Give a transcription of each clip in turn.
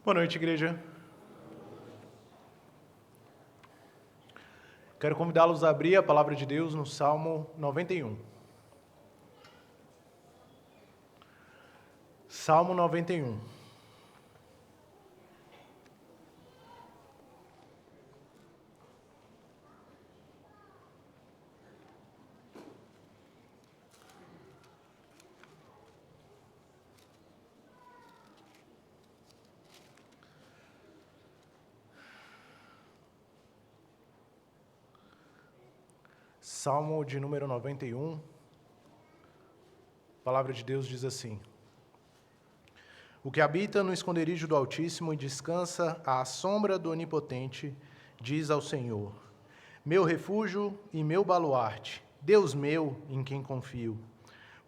Boa noite, igreja. Quero convidá-los a abrir a palavra de Deus no Salmo 91. Salmo 91. Salmo de número 91, a palavra de Deus diz assim: O que habita no esconderijo do Altíssimo e descansa à sombra do Onipotente, diz ao Senhor: Meu refúgio e meu baluarte, Deus meu, em quem confio.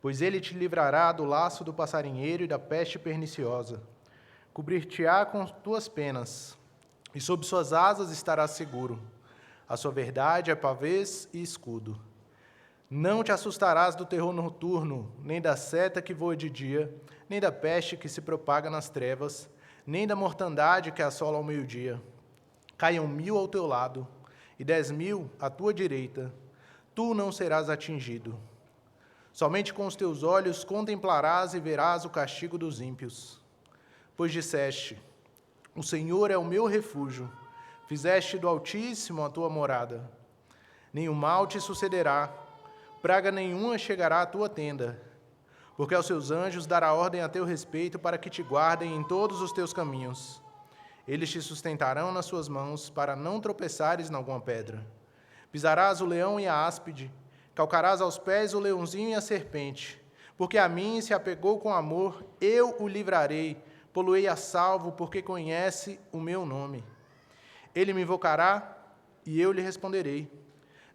Pois ele te livrará do laço do passarinheiro e da peste perniciosa. Cobrir-te-á com tuas penas, e sob suas asas estarás seguro. A sua verdade é pavês e escudo. Não te assustarás do terror noturno, nem da seta que voa de dia, nem da peste que se propaga nas trevas, nem da mortandade que assola ao meio-dia. Caiam 1000 ao teu lado, e 10.000 à tua direita, tu não serás atingido. Somente com os teus olhos contemplarás e verás o castigo dos ímpios. Pois disseste: O Senhor é o meu refúgio, fizeste do Altíssimo a tua morada. Nenhum mal te sucederá, praga nenhuma chegará à tua tenda, porque aos seus anjos dará ordem a teu respeito para que te guardem em todos os teus caminhos. Eles te sustentarão nas suas mãos, para não tropeçares em alguma pedra. Pisarás o leão e a áspide, calcarás aos pés o leãozinho e a serpente. Porque a mim se apegou com amor, eu o livrarei, pô-lo-ei a salvo, porque conhece o meu nome. Ele me invocará, e eu lhe responderei.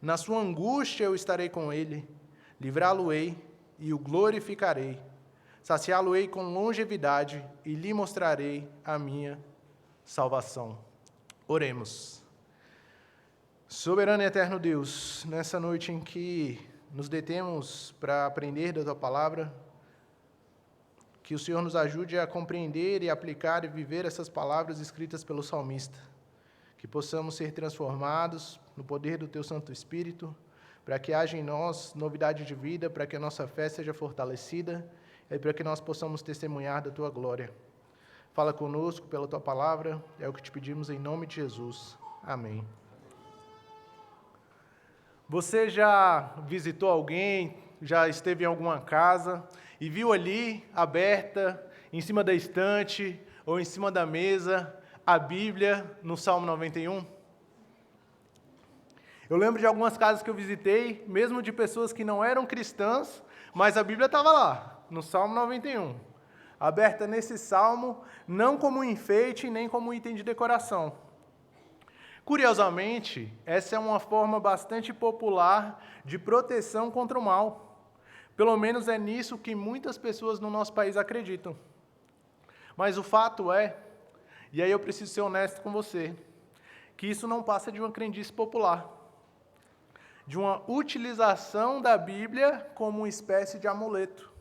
Na sua angústia eu estarei com ele, livrá-lo-ei e o glorificarei. Saciá-lo-ei com longevidade e lhe mostrarei a minha salvação. Oremos. Soberano e eterno Deus, nessa noite em que nos detemos para aprender da Tua palavra, que o Senhor nos ajude a compreender e aplicar e viver essas palavras escritas pelo salmista. Que possamos ser transformados no poder do Teu Santo Espírito, para que haja em nós novidade de vida, para que a nossa fé seja fortalecida e para que nós possamos testemunhar da Tua glória. Fala conosco pela Tua palavra, é o que te pedimos em nome de Jesus. Amém. Você já visitou alguém, já esteve em alguma casa e viu ali, aberta, em cima da estante ou em cima da mesa, a Bíblia no Salmo 91? Eu lembro de algumas casas que eu visitei, mesmo de pessoas que não eram cristãs, mas a Bíblia estava lá, no Salmo 91. Aberta nesse salmo, não como um enfeite, nem como um item de decoração. Curiosamente, essa é uma forma bastante popular de proteção contra o mal. Pelo menos é nisso que muitas pessoas no nosso país acreditam. Mas o fato é, e aí eu preciso ser honesto com você, que isso não passa de uma crendice popular, de uma utilização da Bíblia como uma espécie de amuleto.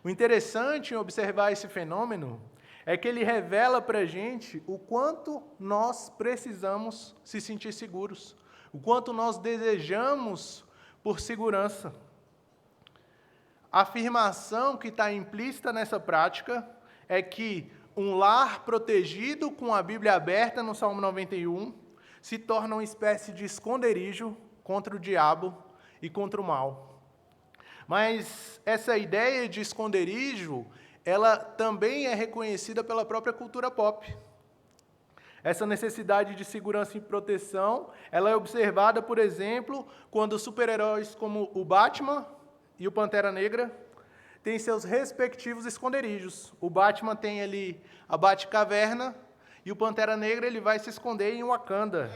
O interessante em observar esse fenômeno é que ele revela para a gente o quanto nós precisamos se sentir seguros, o quanto nós desejamos por segurança. A afirmação que está implícita nessa prática é que um lar protegido com a Bíblia aberta no Salmo 91 se torna uma espécie de esconderijo contra o diabo e contra o mal. Mas essa ideia de esconderijo, ela também é reconhecida pela própria cultura pop. Essa necessidade de segurança e proteção, ela é observada, por exemplo, quando super-heróis como o Batman e o Pantera Negra têm seus respectivos esconderijos. O Batman tem ali a Batcaverna e o Pantera Negra ele vai se esconder em Wakanda,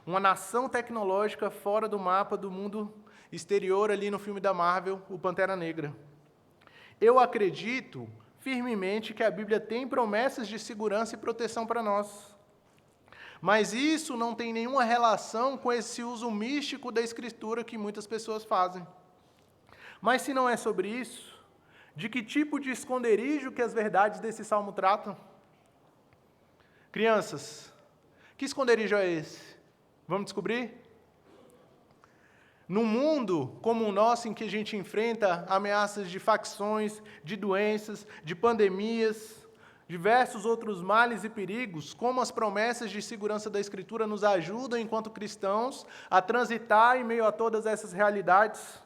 uma nação tecnológica fora do mapa do mundo exterior ali no filme da Marvel, o Pantera Negra. Eu acredito firmemente que a Bíblia tem promessas de segurança e proteção para nós. Mas isso não tem nenhuma relação com esse uso místico da Escritura que muitas pessoas fazem. Mas se não é sobre isso, de que tipo de esconderijo que as verdades desse salmo tratam? Crianças, que esconderijo é esse? Vamos descobrir? Num mundo como o nosso, em que a gente enfrenta ameaças de facções, de doenças, de pandemias, diversos outros males e perigos, como as promessas de segurança da Escritura nos ajudam, enquanto cristãos, a transitar em meio a todas essas realidades?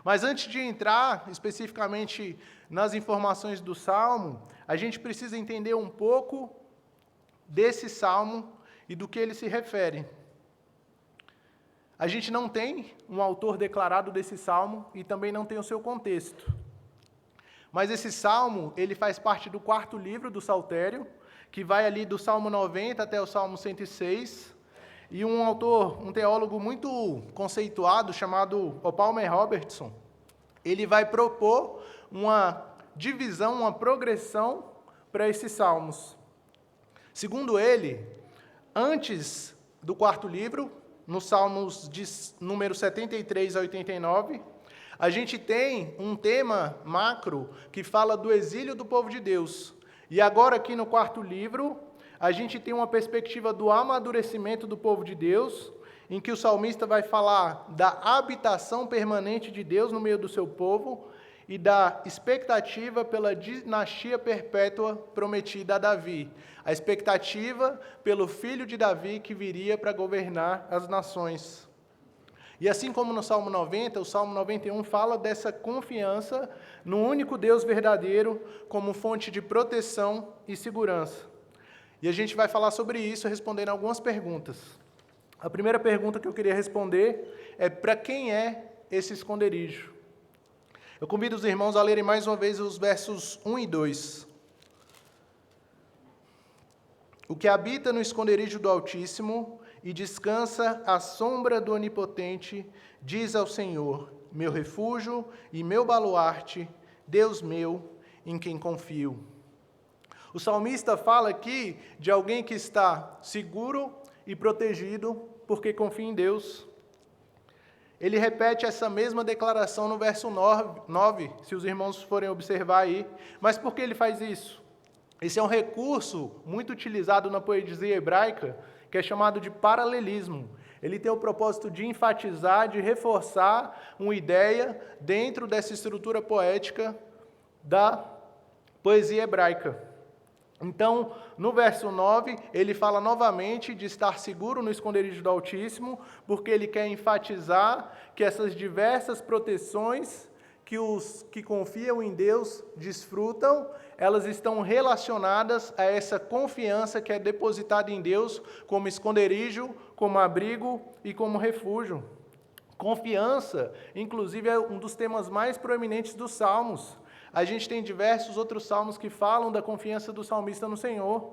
Mas antes de entrar especificamente nas informações do Salmo, a gente precisa entender um pouco desse Salmo e do que ele se refere. A gente não tem um autor declarado desse Salmo e também não tem o seu contexto. Mas esse Salmo, ele faz parte do 4º livro do Saltério, que vai ali do Salmo 90 até o Salmo 106, e um autor, um teólogo muito conceituado, chamado Palmer Robertson, ele vai propor uma divisão, uma progressão para esses salmos. Segundo ele, antes do 4º livro, nos salmos de número 73 a 89, a gente tem um tema macro que fala do exílio do povo de Deus. E agora aqui no 4º livro, a gente tem uma perspectiva do amadurecimento do povo de Deus, em que o salmista vai falar da habitação permanente de Deus no meio do seu povo e da expectativa pela dinastia perpétua prometida a Davi. A expectativa pelo filho de Davi que viria para governar as nações. E assim como no Salmo 90, o Salmo 91 fala dessa confiança no único Deus verdadeiro como fonte de proteção e segurança. E a gente vai falar sobre isso respondendo algumas perguntas. A primeira pergunta que eu queria responder é: para quem é esse esconderijo? Eu convido os irmãos a lerem mais uma vez os versos 1 e 2. O que habita no esconderijo do Altíssimo e descansa à sombra do Onipotente, diz ao Senhor: meu refúgio e meu baluarte, Deus meu, em quem confio. O salmista fala aqui de alguém que está seguro e protegido porque confia em Deus. Ele repete essa mesma declaração no verso 9, se os irmãos forem observar aí. Mas por que ele faz isso? Esse é um recurso muito utilizado na poesia hebraica, que é chamado de paralelismo. Ele tem o propósito de enfatizar, de reforçar uma ideia dentro dessa estrutura poética da poesia hebraica. Então, no verso 9, ele fala novamente de estar seguro no esconderijo do Altíssimo, porque ele quer enfatizar que essas diversas proteções que os que confiam em Deus desfrutam, elas estão relacionadas a essa confiança que é depositada em Deus como esconderijo, como abrigo e como refúgio. Confiança, inclusive, é um dos temas mais proeminentes dos Salmos. A gente tem diversos outros salmos que falam da confiança do salmista no Senhor.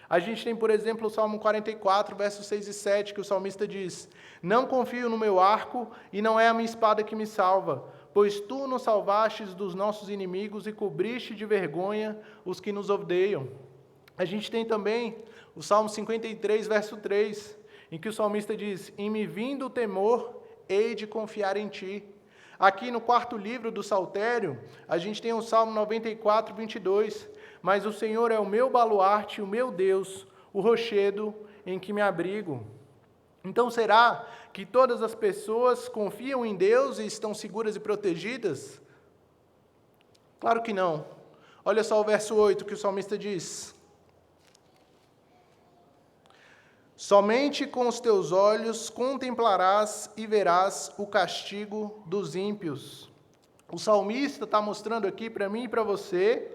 A gente tem, por exemplo, o Salmo 44, versos 6 e 7, que o salmista diz: não confio no meu arco, e não é a minha espada que me salva, pois tu nos salvastes dos nossos inimigos e cobriste de vergonha os que nos odeiam. A gente tem também o Salmo 53, verso 3, em que o salmista diz: em me vindo o temor, hei de confiar em ti. Aqui no 4º livro do Saltério, a gente tem o Salmo 94, 22. Mas o Senhor é o meu baluarte, o meu Deus, o rochedo em que me abrigo. Então, será que todas as pessoas confiam em Deus e estão seguras e protegidas? Claro que não. Olha só o verso 8 que o salmista diz: somente com os teus olhos contemplarás e verás o castigo dos ímpios. O salmista está mostrando aqui para mim e para você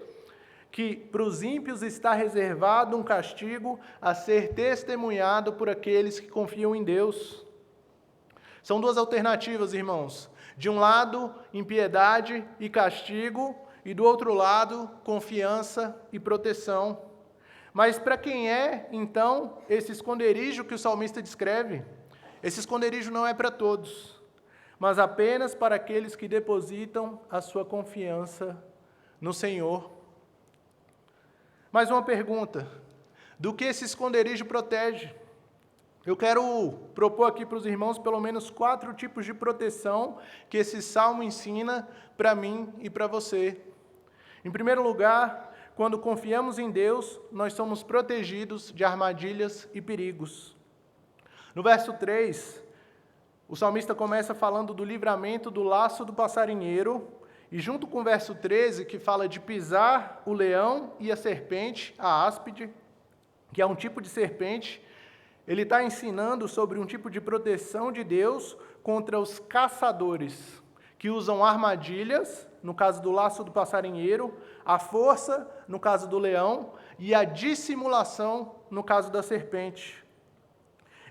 que para os ímpios está reservado um castigo a ser testemunhado por aqueles que confiam em Deus. São duas alternativas, irmãos. De um lado, impiedade e castigo, e do outro lado, confiança e proteção. Mas para quem é, então, esse esconderijo que o salmista descreve? Esse esconderijo não é para todos, mas apenas para aqueles que depositam a sua confiança no Senhor. Mais uma pergunta: do que esse esconderijo protege? Eu quero propor aqui para os irmãos pelo menos 4 tipos de proteção que esse salmo ensina para mim e para você. Em primeiro lugar, quando confiamos em Deus, nós somos protegidos de armadilhas e perigos. No verso 3, o salmista começa falando do livramento do laço do passarinheiro, e junto com o verso 13, que fala de pisar o leão e a serpente, a áspide, que é um tipo de serpente, ele está ensinando sobre um tipo de proteção de Deus contra os caçadores, que usam armadilhas, no caso do laço do passarinheiro, a força, no caso do leão, e a dissimulação, no caso da serpente.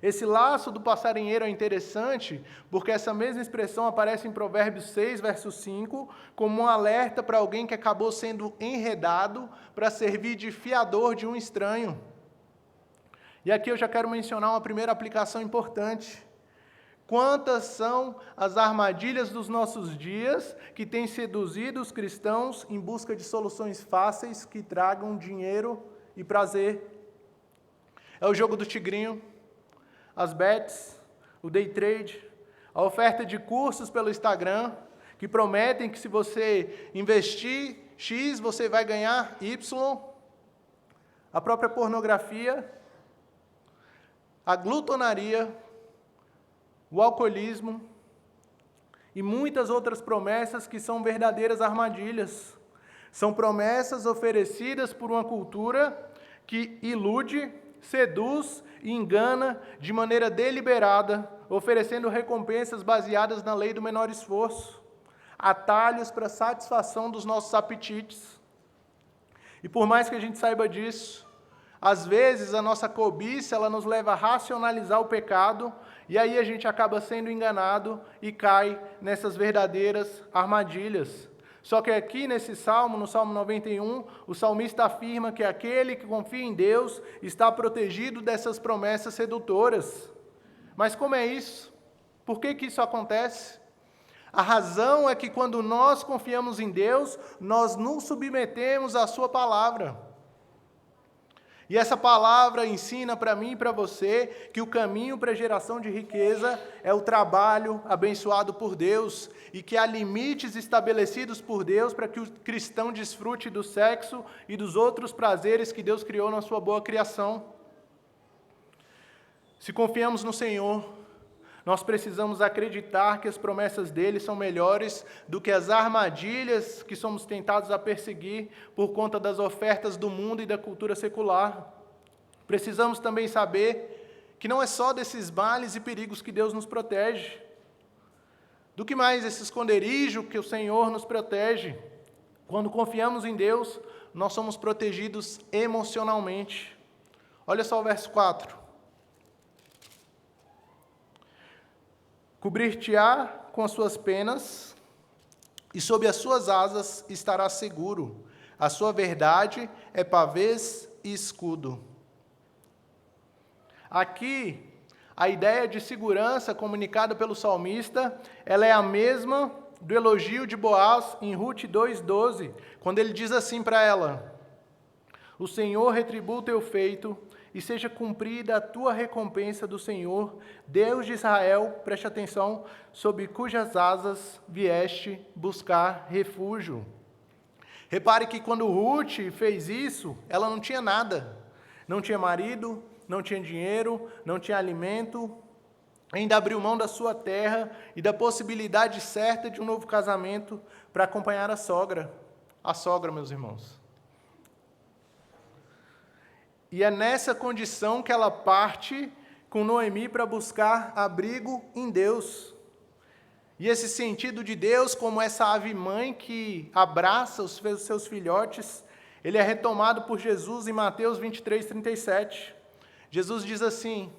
Esse laço do passarinheiro é interessante porque essa mesma expressão aparece em Provérbios 6, verso 5, como um alerta para alguém que acabou sendo enredado para servir de fiador de um estranho. E aqui eu já quero mencionar uma primeira aplicação importante. Quantas são as armadilhas dos nossos dias que têm seduzido os cristãos em busca de soluções fáceis que tragam dinheiro e prazer? É o jogo do tigrinho, as bets, o day trade, a oferta de cursos pelo Instagram, que prometem que se você investir X, você vai ganhar Y, a própria pornografia, a glutonaria, o alcoolismo e muitas outras promessas que são verdadeiras armadilhas. São promessas oferecidas por uma cultura que ilude, seduz e engana de maneira deliberada, oferecendo recompensas baseadas na lei do menor esforço, atalhos para a satisfação dos nossos apetites. E por mais que a gente saiba disso, às vezes a nossa cobiça ela nos leva a racionalizar o pecado, e aí a gente acaba sendo enganado e cai nessas verdadeiras armadilhas. Só que aqui nesse salmo, no Salmo 91, o salmista afirma que aquele que confia em Deus está protegido dessas promessas sedutoras. Mas como é isso? Por que isso acontece? A razão é que quando nós confiamos em Deus, nós nos submetemos à sua palavra. E essa palavra ensina para mim e para você que o caminho para a geração de riqueza é o trabalho abençoado por Deus e que há limites estabelecidos por Deus para que o cristão desfrute do sexo e dos outros prazeres que Deus criou na sua boa criação. Se confiamos no Senhor, nós precisamos acreditar que as promessas dele são melhores do que as armadilhas que somos tentados a perseguir por conta das ofertas do mundo e da cultura secular. Precisamos também saber que não é só desses males e perigos que Deus nos protege. Do que mais esse esconderijo que o Senhor nos protege? Quando confiamos em Deus, nós somos protegidos emocionalmente. Olha só o verso 4. Cobrir-te-á com as suas penas, e sob as suas asas estarás seguro. A sua verdade é pavês e escudo. Aqui, a ideia de segurança comunicada pelo salmista, ela é a mesma do elogio de Boaz em Rute 2,12, quando ele diz assim para ela: o Senhor retribua o teu feito, e seja cumprida a tua recompensa do Senhor, Deus de Israel, preste atenção, sob cujas asas vieste buscar refúgio. Repare que quando Ruth fez isso, ela não tinha nada. Não tinha marido, não tinha dinheiro, não tinha alimento, ainda abriu mão da sua terra e da possibilidade certa de um novo casamento para acompanhar a sogra. A sogra, meus irmãos. E é nessa condição que ela parte com Noemi para buscar abrigo em Deus. E esse sentido de Deus, como essa ave-mãe que abraça os seus filhotes, ele é retomado por Jesus em Mateus 23:37. Jesus diz assim: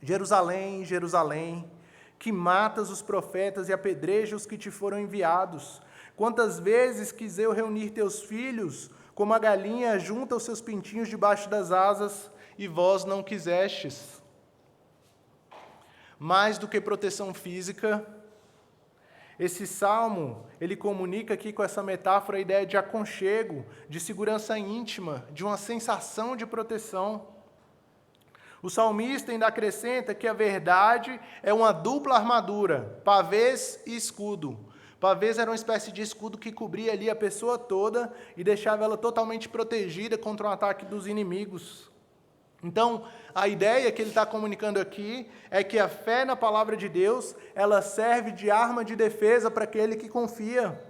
Jerusalém, Jerusalém, que matas os profetas e apedrejas os que te foram enviados. Quantas vezes quis eu reunir teus filhos, como a galinha junta os seus pintinhos debaixo das asas, e vós não quisestes. Mais do que proteção física, esse salmo, ele comunica aqui com essa metáfora a ideia de aconchego, de segurança íntima, de uma sensação de proteção. O salmista ainda acrescenta que a verdade é uma dupla armadura, pavês e escudo, Pavês era uma espécie de escudo que cobria ali a pessoa toda e deixava ela totalmente protegida contra o ataque dos inimigos. Então, a ideia que ele está comunicando aqui é que a fé na palavra de Deus, ela serve de arma de defesa para aquele que confia.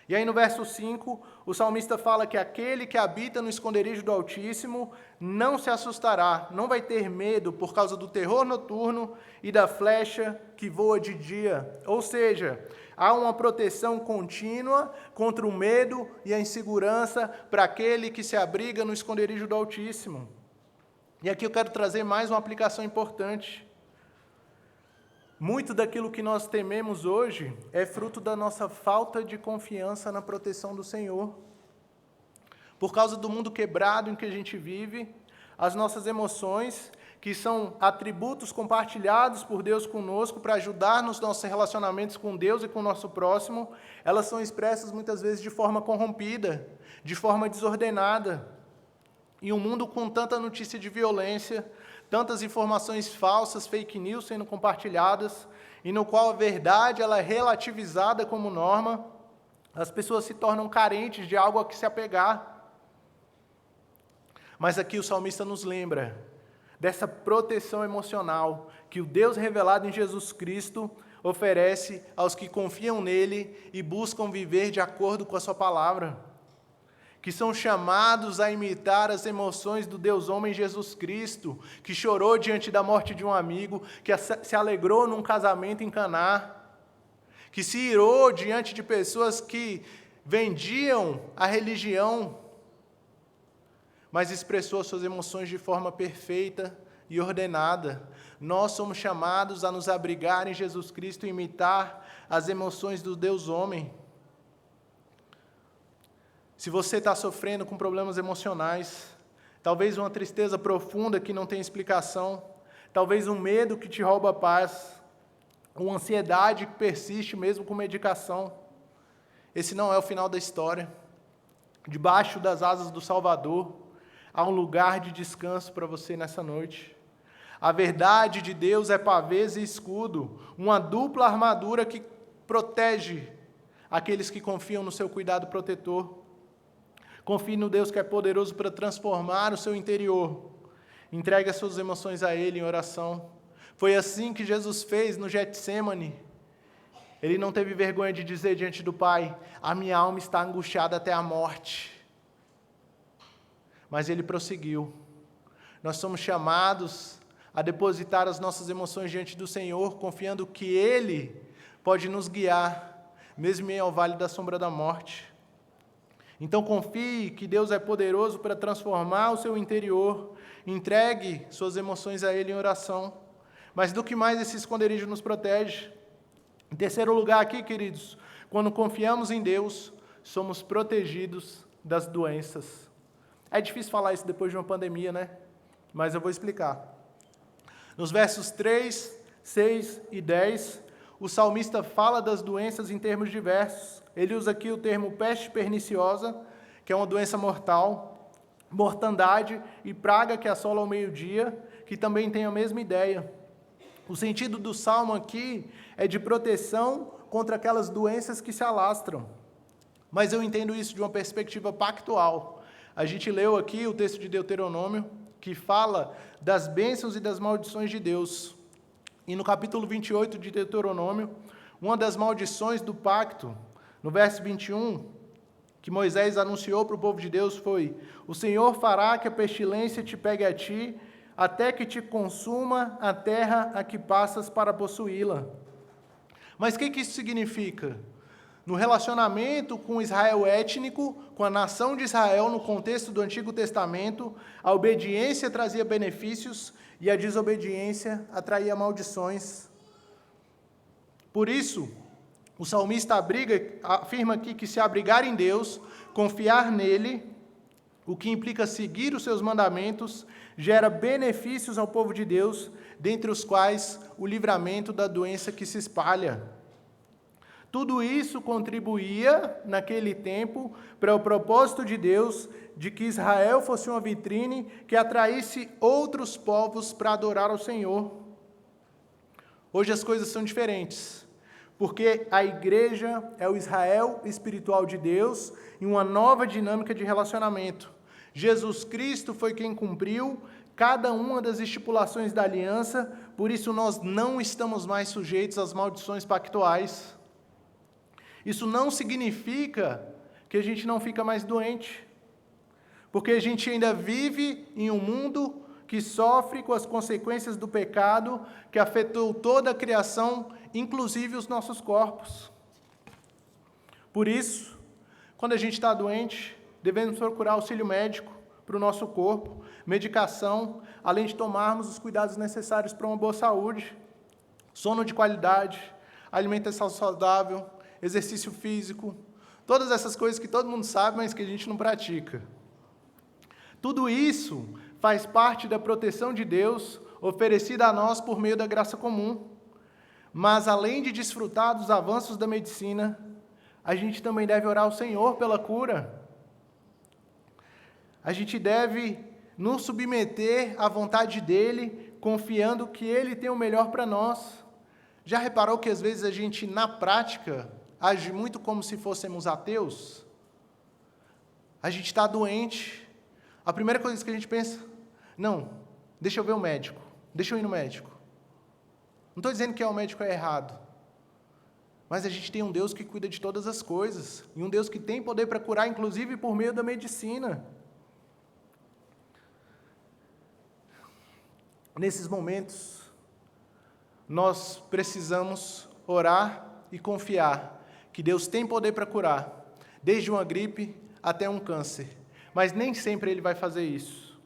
E aí no verso 5, o salmista fala que aquele que habita no esconderijo do Altíssimo não se assustará, não vai ter medo por causa do terror noturno e da flecha que voa de dia. Ou seja, há uma proteção contínua contra o medo e a insegurança para aquele que se abriga no esconderijo do Altíssimo. E aqui eu quero trazer mais uma aplicação importante. Muito daquilo que nós tememos hoje é fruto da nossa falta de confiança na proteção do Senhor. Por causa do mundo quebrado em que a gente vive, as nossas emoções, que são atributos compartilhados por Deus conosco para ajudar nos nossos relacionamentos com Deus e com o nosso próximo, elas são expressas muitas vezes de forma corrompida, de forma desordenada. Em um mundo com tanta notícia de violência, tantas informações falsas, fake news sendo compartilhadas, e no qual a verdade ela é relativizada como norma, as pessoas se tornam carentes de algo a que se apegar. Mas aqui o salmista nos lembra dessa proteção emocional que o Deus revelado em Jesus Cristo oferece aos que confiam nele e buscam viver de acordo com a sua palavra, que são chamados a imitar as emoções do Deus homem Jesus Cristo, que chorou diante da morte de um amigo, que se alegrou num casamento em Caná, que se irou diante de pessoas que vendiam a religião, mas expressou suas emoções de forma perfeita e ordenada. Nós somos chamados a nos abrigar em Jesus Cristo e imitar as emoções do Deus homem. Se você está sofrendo com problemas emocionais, talvez uma tristeza profunda que não tem explicação, talvez um medo que te rouba a paz, uma ansiedade que persiste mesmo com medicação, esse não é o final da história. Debaixo das asas do Salvador, há um lugar de descanso para você nessa noite. A verdade de Deus é pavês e escudo, uma dupla armadura que protege aqueles que confiam no seu cuidado protetor. Confie no Deus que é poderoso para transformar o seu interior. Entregue as suas emoções a Ele em oração. Foi assim que Jesus fez no Getsêmani. Ele não teve vergonha de dizer diante do Pai: a minha alma está angustiada até a morte. Mas Ele prosseguiu. Nós somos chamados a depositar as nossas emoções diante do Senhor, confiando que Ele pode nos guiar, mesmo em ao vale da sombra da morte. Então confie que Deus é poderoso para transformar o seu interior, entregue suas emoções a Ele em oração. Mas do que mais esse esconderijo nos protege? Em terceiro lugar aqui, queridos, quando confiamos em Deus, somos protegidos das doenças. É difícil falar isso depois de uma pandemia, né? Mas eu vou explicar. Nos versos 3, 6 e 10, o salmista fala das doenças em termos diversos. Ele usa aqui o termo peste perniciosa, que é uma doença mortal, mortandade e praga que assola ao meio-dia, que também tem a mesma ideia. O sentido do salmo aqui é de proteção contra aquelas doenças que se alastram. Mas eu entendo isso de uma perspectiva pactual. A gente leu aqui o texto de Deuteronômio, que fala das bênçãos e das maldições de Deus. E no capítulo 28 de Deuteronômio, uma das maldições do pacto, no verso 21, que Moisés anunciou para o povo de Deus foi: o Senhor fará que a pestilência te pegue a ti, até que te consuma a terra a que passas para possuí-la. Mas o que isso significa? No relacionamento com o Israel étnico, com a nação de Israel no contexto do Antigo Testamento, a obediência trazia benefícios e a desobediência atraía maldições. Por isso, o salmista afirma aqui que se abrigar em Deus, confiar nele, o que implica seguir os seus mandamentos, gera benefícios ao povo de Deus, dentre os quais o livramento da doença que se espalha. Tudo isso contribuía, naquele tempo, para o propósito de Deus de que Israel fosse uma vitrine que atraísse outros povos para adorar ao Senhor. Hoje as coisas são diferentes. porque a igreja é o Israel espiritual de Deus em uma nova dinâmica de relacionamento. Jesus Cristo foi quem cumpriu cada uma das estipulações da aliança, por isso nós não estamos mais sujeitos às maldições pactuais. Isso não significa que a gente não fica mais doente, porque a gente ainda vive em um mundo que sofre com as consequências do pecado que afetou toda a criação, inclusive os nossos corpos. Por isso, quando a gente está doente, devemos procurar auxílio médico para o nosso corpo, medicação, além de tomarmos os cuidados necessários para uma boa saúde, sono de qualidade, alimentação saudável, exercício físico, todas essas coisas que todo mundo sabe, mas que a gente não pratica. Tudo isso faz parte da proteção de Deus oferecida a nós por meio da graça comum. Mas, além de desfrutar dos avanços da medicina, a gente também deve orar ao Senhor pela cura. A gente deve nos submeter à vontade dEle, confiando que Ele tem o melhor para nós. Já reparou que, às vezes, a gente, na prática, age muito como se fôssemos ateus? A gente está doente. A primeira coisa que a gente pensa, não, deixa eu ver o médico, deixa eu ir no médico. Não estou dizendo que o médico é errado, mas a gente tem um Deus que cuida de todas as coisas, e um Deus que tem poder para curar, inclusive por meio da medicina. Nesses momentos, nós precisamos orar e confiar que Deus tem poder para curar, desde uma gripe até um câncer. Mas nem sempre Ele vai fazer isso.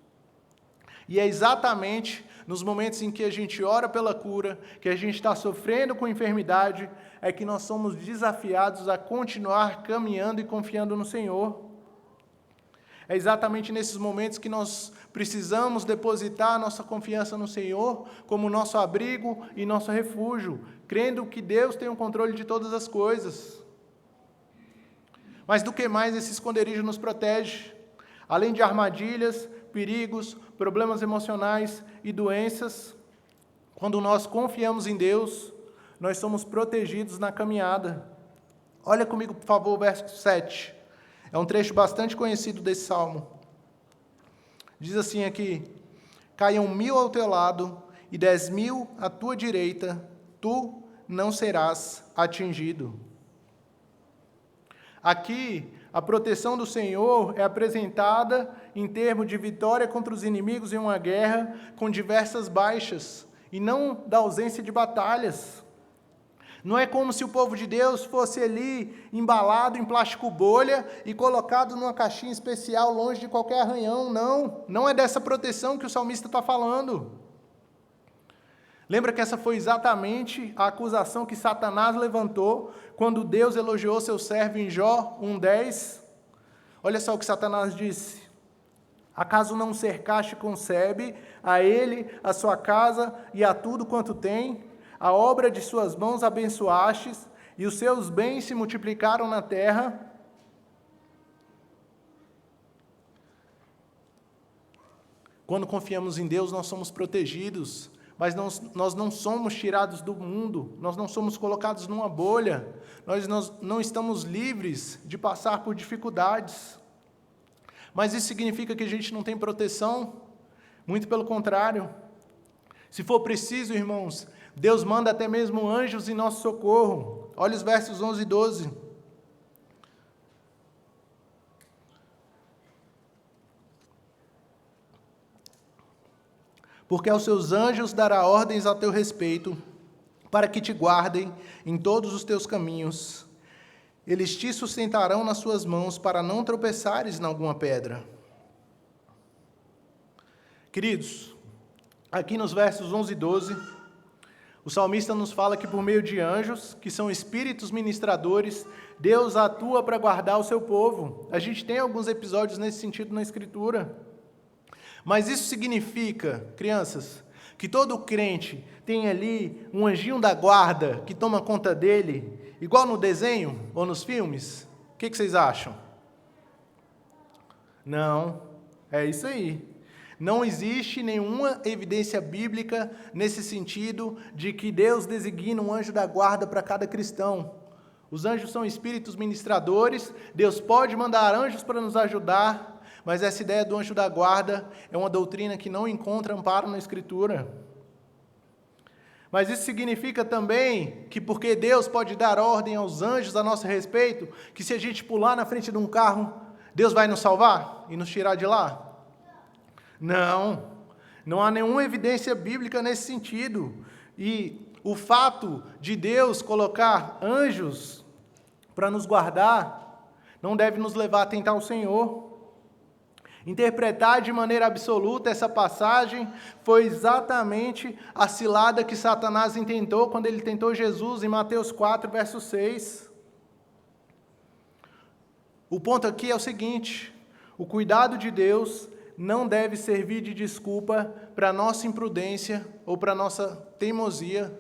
E é exatamente nos momentos em que a gente ora pela cura, que a gente está sofrendo com enfermidade, é que nós somos desafiados a continuar caminhando e confiando no Senhor. É exatamente nesses momentos que nós precisamos depositar nossa confiança no Senhor como nosso abrigo e nosso refúgio, crendo que Deus tem o controle de todas as coisas. Mas do que mais esse esconderijo nos protege? Além de armadilhas, perigos, problemas emocionais e doenças, quando nós confiamos em Deus, nós somos protegidos na caminhada. Olha comigo, por favor, o verso 7. É um trecho bastante conhecido desse salmo. Diz assim aqui: caiam 1000 ao teu lado e 10.000 à tua direita, tu não serás atingido. Aqui, a proteção do Senhor é apresentada em termos de vitória contra os inimigos em uma guerra com diversas baixas, e não da ausência de batalhas. Não é como se o povo de Deus fosse ali embalado em plástico bolha e colocado numa caixinha especial longe de qualquer arranhão, não. Não é dessa proteção que o salmista está falando. Lembra que essa foi exatamente a acusação que Satanás levantou quando Deus elogiou seu servo em Jó 1:10? Olha só o que Satanás disse: acaso não cercaste com Sebe, a ele, a sua casa e a tudo quanto tem? A obra de suas mãos abençoastes, e os seus bens se multiplicaram na terra. Quando confiamos em Deus, nós somos protegidos, mas nós não somos tirados do mundo, nós não somos colocados numa bolha, nós não estamos livres de passar por dificuldades. Mas isso significa que a gente não tem proteção? Muito pelo contrário. Se for preciso, irmãos, Deus manda até mesmo anjos em nosso socorro. Olha os versos 11 e 12. Porque aos seus anjos dará ordens a teu respeito, para que te guardem em todos os teus caminhos. Eles te sustentarão nas suas mãos, para não tropeçares em alguma pedra. Queridos, aqui nos versos 11 e 12, o salmista nos fala que por meio de anjos, que são espíritos ministradores, Deus atua para guardar o seu povo. A gente tem alguns episódios nesse sentido na Escritura. Mas isso significa, crianças, que todo crente tem ali um anjinho da guarda que toma conta dele, igual no desenho ou nos filmes? O que vocês acham? Não, é isso aí. Não existe nenhuma evidência bíblica nesse sentido de que Deus designa um anjo da guarda para cada cristão. Os anjos são espíritos ministradores, Deus pode mandar anjos para nos ajudar, mas essa ideia do anjo da guarda é uma doutrina que não encontra amparo na Escritura. Mas isso significa também que porque Deus pode dar ordem aos anjos a nosso respeito, que se a gente pular na frente de um carro, Deus vai nos salvar e nos tirar de lá? Não há nenhuma evidência bíblica nesse sentido. E o fato de Deus colocar anjos para nos guardar não deve nos levar a tentar o Senhor. Interpretar de maneira absoluta essa passagem foi exatamente a cilada que Satanás intentou quando ele tentou Jesus em Mateus 4, verso 6. O ponto aqui é o seguinte: o cuidado de Deus não deve servir de desculpa para a nossa imprudência ou para a nossa teimosia.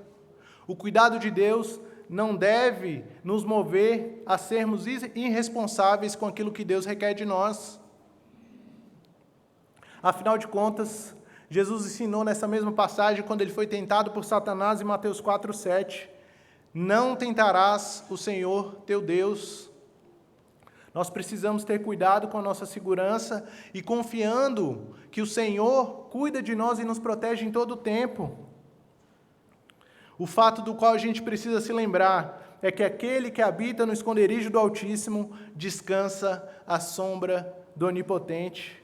O cuidado de Deus não deve nos mover a sermos irresponsáveis com aquilo que Deus requer de nós. Afinal de contas, Jesus ensinou nessa mesma passagem, quando ele foi tentado por Satanás em Mateus 4:7, não tentarás o Senhor teu Deus. Nós precisamos ter cuidado com a nossa segurança e confiando que o Senhor cuida de nós e nos protege em todo o tempo. O fato do qual a gente precisa se lembrar é que aquele que habita no esconderijo do Altíssimo descansa à sombra do Onipotente.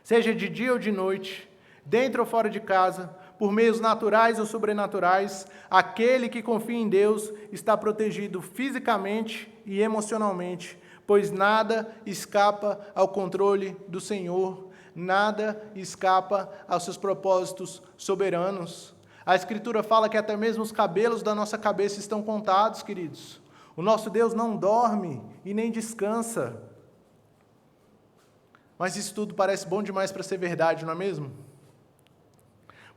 Seja de dia ou de noite, dentro ou fora de casa, por meios naturais ou sobrenaturais, aquele que confia em Deus está protegido fisicamente e emocionalmente, pois nada escapa ao controle do Senhor, nada escapa aos seus propósitos soberanos. A Escritura fala que até mesmo os cabelos da nossa cabeça estão contados, queridos. O nosso Deus não dorme e nem descansa. Mas isso tudo parece bom demais para ser verdade, não é mesmo?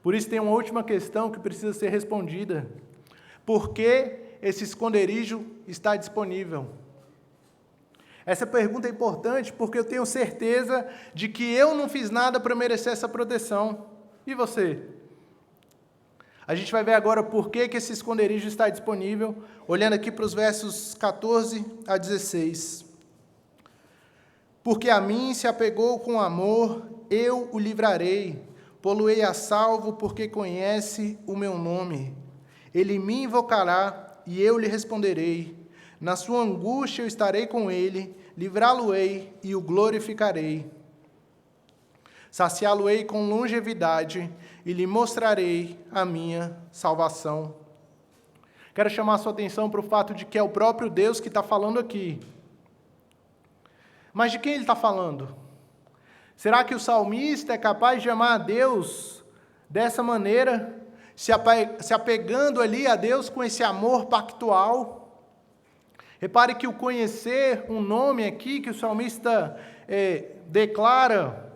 Por isso tem uma última questão que precisa ser respondida. Por que esse esconderijo está disponível? Essa pergunta é importante porque eu tenho certeza de que eu não fiz nada para merecer essa proteção. E você? A gente vai ver agora por que esse esconderijo está disponível, olhando aqui para os versos 14 a 16. Porque a mim se apegou com amor, eu o livrarei, pô-lo-ei a salvo, porque conhece o meu nome. Ele me invocará, e eu lhe responderei. Na sua angústia eu estarei com ele, livrá-lo-ei e o glorificarei. Saciá-lo-ei com longevidade, e lhe mostrarei a minha salvação. Quero chamar a sua atenção para o fato de que é o próprio Deus que está falando aqui. Mas de quem ele está falando? Será que o salmista é capaz de amar a Deus dessa maneira, se apegando ali a Deus com esse amor pactual? Repare que o conhecer um nome aqui que o salmista declara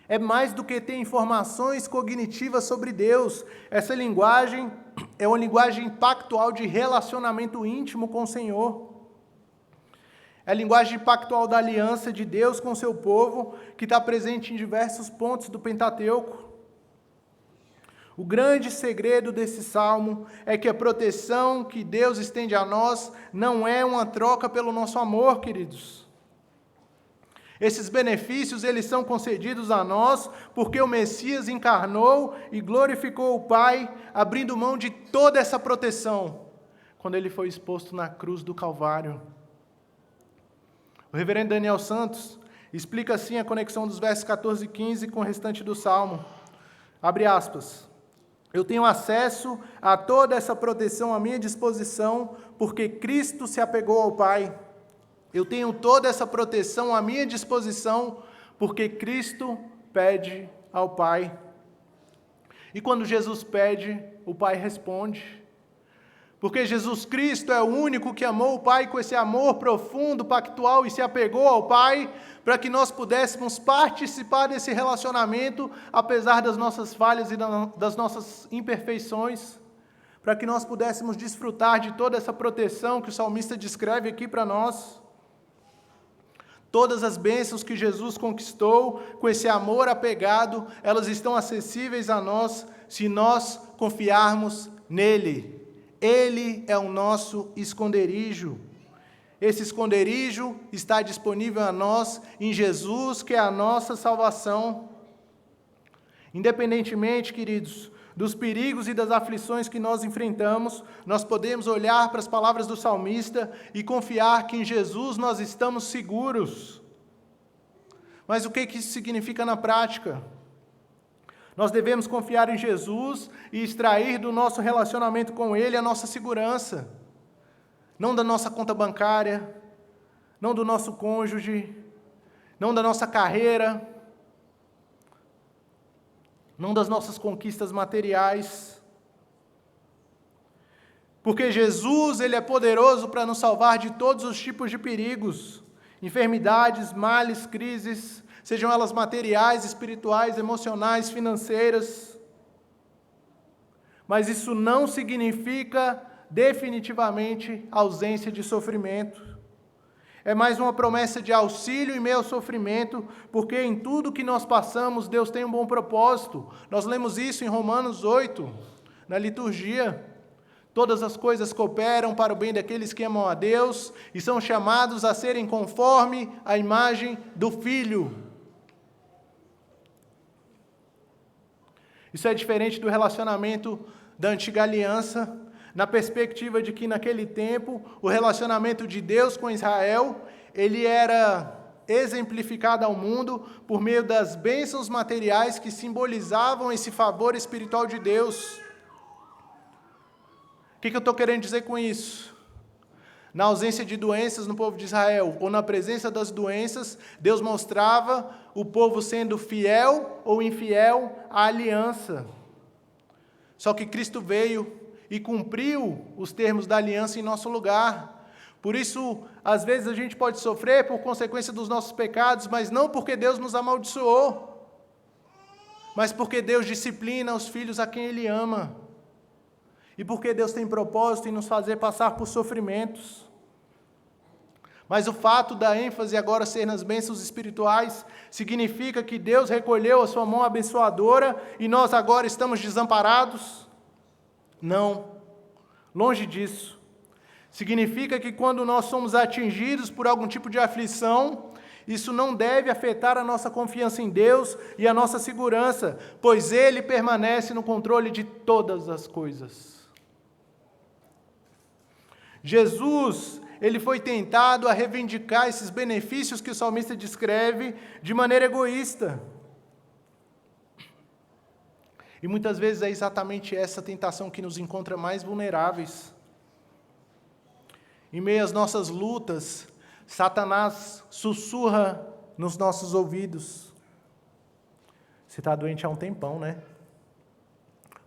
é mais do que ter informações cognitivas sobre Deus. Essa linguagem é uma linguagem pactual de relacionamento íntimo com o Senhor. É a linguagem pactual da aliança de Deus com o seu povo, que está presente em diversos pontos do Pentateuco. O grande segredo desse salmo é que a proteção que Deus estende a nós não é uma troca pelo nosso amor, queridos. Esses benefícios, eles são concedidos a nós porque o Messias encarnou e glorificou o Pai, abrindo mão de toda essa proteção, quando ele foi exposto na cruz do Calvário. O reverendo Daniel Santos explica assim a conexão dos versos 14 e 15 com o restante do Salmo. Abre aspas. Eu tenho acesso a toda essa proteção à minha disposição, porque Cristo se apegou ao Pai. Eu tenho toda essa proteção à minha disposição, porque Cristo pede ao Pai. E quando Jesus pede, o Pai responde. Porque Jesus Cristo é o único que amou o Pai com esse amor profundo, pactual, e se apegou ao Pai, para que nós pudéssemos participar desse relacionamento, apesar das nossas falhas e das nossas imperfeições, para que nós pudéssemos desfrutar de toda essa proteção que o salmista descreve aqui para nós. Todas as bênçãos que Jesus conquistou com esse amor apegado, elas estão acessíveis a nós se nós confiarmos nele. Ele é o nosso esconderijo. Esse esconderijo está disponível a nós em Jesus, que é a nossa salvação. Independentemente, queridos, dos perigos e das aflições que nós enfrentamos, nós podemos olhar para as palavras do salmista e confiar que em Jesus nós estamos seguros. Mas o que isso significa na prática? Nós devemos confiar em Jesus e extrair do nosso relacionamento com Ele a nossa segurança. Não da nossa conta bancária, não do nosso cônjuge, não da nossa carreira, não das nossas conquistas materiais. Porque Jesus, Ele é poderoso para nos salvar de todos os tipos de perigos, enfermidades, males, crises, sejam elas materiais, espirituais, emocionais, financeiras. Mas isso não significa definitivamente ausência de sofrimento. É mais uma promessa de auxílio em meio ao sofrimento, porque em tudo que nós passamos, Deus tem um bom propósito. Nós lemos isso em Romanos 8, na liturgia. Todas as coisas cooperam para o bem daqueles que amam a Deus e são chamados a serem conforme a imagem do Filho. Isso é diferente do relacionamento da antiga aliança, na perspectiva de que naquele tempo o relacionamento de Deus com Israel, ele era exemplificado ao mundo por meio das bênçãos materiais que simbolizavam esse favor espiritual de Deus. O que eu estou querendo dizer com isso? Na ausência de doenças no povo de Israel, ou na presença das doenças, Deus mostrava o povo sendo fiel ou infiel à aliança. Só que Cristo veio e cumpriu os termos da aliança em nosso lugar. Por isso, às vezes a gente pode sofrer por consequência dos nossos pecados, mas não porque Deus nos amaldiçoou, mas porque Deus disciplina os filhos a quem Ele ama. E porque Deus tem propósito em nos fazer passar por sofrimentos. Mas o fato da ênfase agora ser nas bênçãos espirituais significa que Deus recolheu a sua mão abençoadora e nós agora estamos desamparados? Não, longe disso. Significa que quando nós somos atingidos por algum tipo de aflição, isso não deve afetar a nossa confiança em Deus e a nossa segurança, pois Ele permanece no controle de todas as coisas. Jesus, Ele foi tentado a reivindicar esses benefícios que o salmista descreve de maneira egoísta. E muitas vezes é exatamente essa tentação que nos encontra mais vulneráveis. Em meio às nossas lutas, Satanás sussurra nos nossos ouvidos. Você está doente há um tempão, né?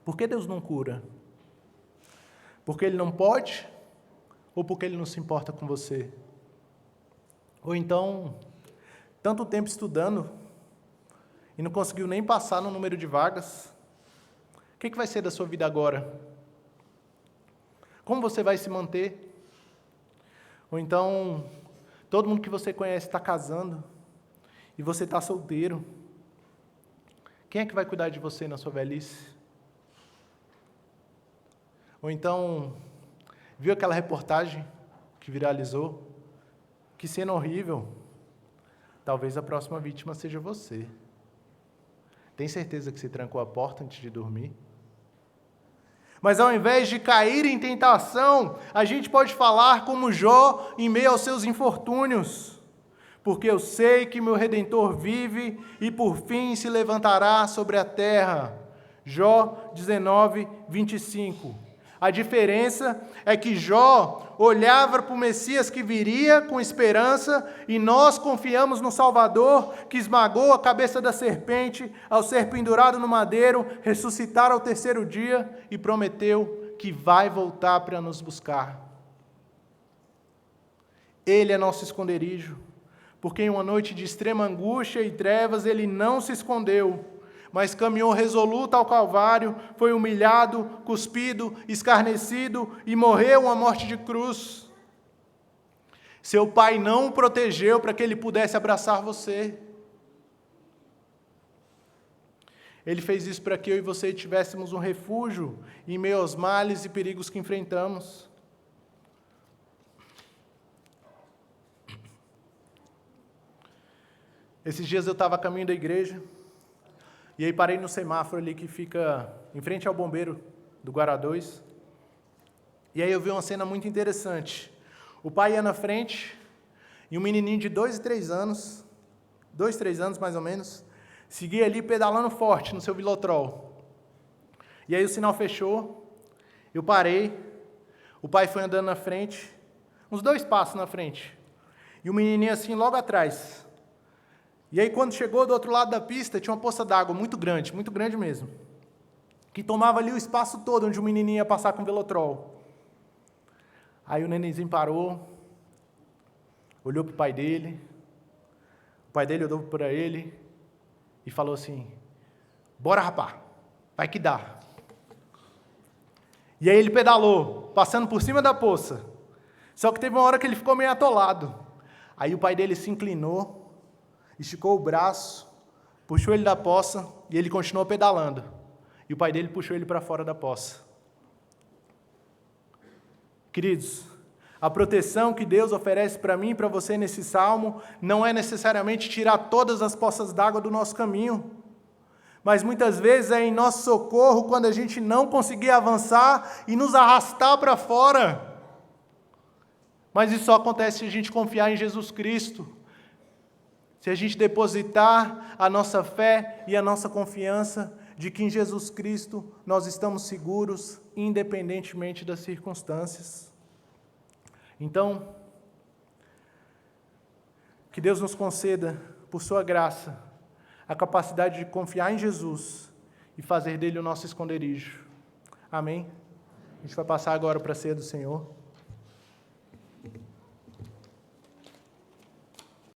Por que Deus não cura? Porque Ele não pode? Ou porque Ele não se importa com você? Ou então, tanto tempo estudando e não conseguiu nem passar no número de vagas? O que vai ser da sua vida agora? Como você vai se manter? Ou então, todo mundo que você conhece está casando e você está solteiro. Quem é que vai cuidar de você na sua velhice? Ou então, viu aquela reportagem que viralizou? Que cena horrível. Talvez a próxima vítima seja você. Tem certeza que você trancou a porta antes de dormir? Mas ao invés de cair em tentação, a gente pode falar como Jó em meio aos seus infortúnios. Porque eu sei que meu Redentor vive e por fim se levantará sobre a terra. Jó 19, 25. A diferença é que Jó olhava para o Messias que viria com esperança e nós confiamos no Salvador que esmagou a cabeça da serpente ao ser pendurado no madeiro, ressuscitar ao terceiro dia e prometeu que vai voltar para nos buscar. Ele é nosso esconderijo, porque em uma noite de extrema angústia e trevas ele não se escondeu, mas caminhou resoluto ao Calvário, foi humilhado, cuspido, escarnecido e morreu uma morte de cruz. Seu pai não o protegeu para que ele pudesse abraçar você. Ele fez isso para que eu e você tivéssemos um refúgio em meio aos males e perigos que enfrentamos. Esses dias eu estava a caminho da igreja, e aí parei no semáforo ali que fica em frente ao bombeiro do Guará 2. E aí eu vi uma cena muito interessante. O pai ia na frente, e um menininho de 2 e 3 anos mais ou menos, seguia ali pedalando forte no seu Velotrol. E aí o sinal fechou, eu parei, o pai foi andando na frente, uns 2 passos na frente, e o menininho assim logo atrás. E aí quando chegou do outro lado da pista, tinha uma poça d'água muito grande mesmo, que tomava ali o espaço todo onde o menininho ia passar com o Velotrol. Aí o nenenzinho parou, olhou para o pai dele olhou para ele e falou assim: bora rapá, vai que dá. E aí ele pedalou, passando por cima da poça, só que teve uma hora que ele ficou meio atolado. Aí o pai dele se inclinou, esticou o braço, puxou ele da poça e ele continuou pedalando. E o pai dele puxou ele para fora da poça. Queridos, a proteção que Deus oferece para mim e para você nesse salmo não é necessariamente tirar todas as poças d'água do nosso caminho, mas muitas vezes é em nosso socorro quando a gente não conseguir avançar e nos arrastar para fora. Mas isso só acontece se a gente confiar em Jesus Cristo, se a gente depositar a nossa fé e a nossa confiança de que em Jesus Cristo nós estamos seguros, independentemente das circunstâncias. Então, que Deus nos conceda, por sua graça, a capacidade de confiar em Jesus e fazer dele o nosso esconderijo. Amém? A gente vai passar agora para a ceia do Senhor.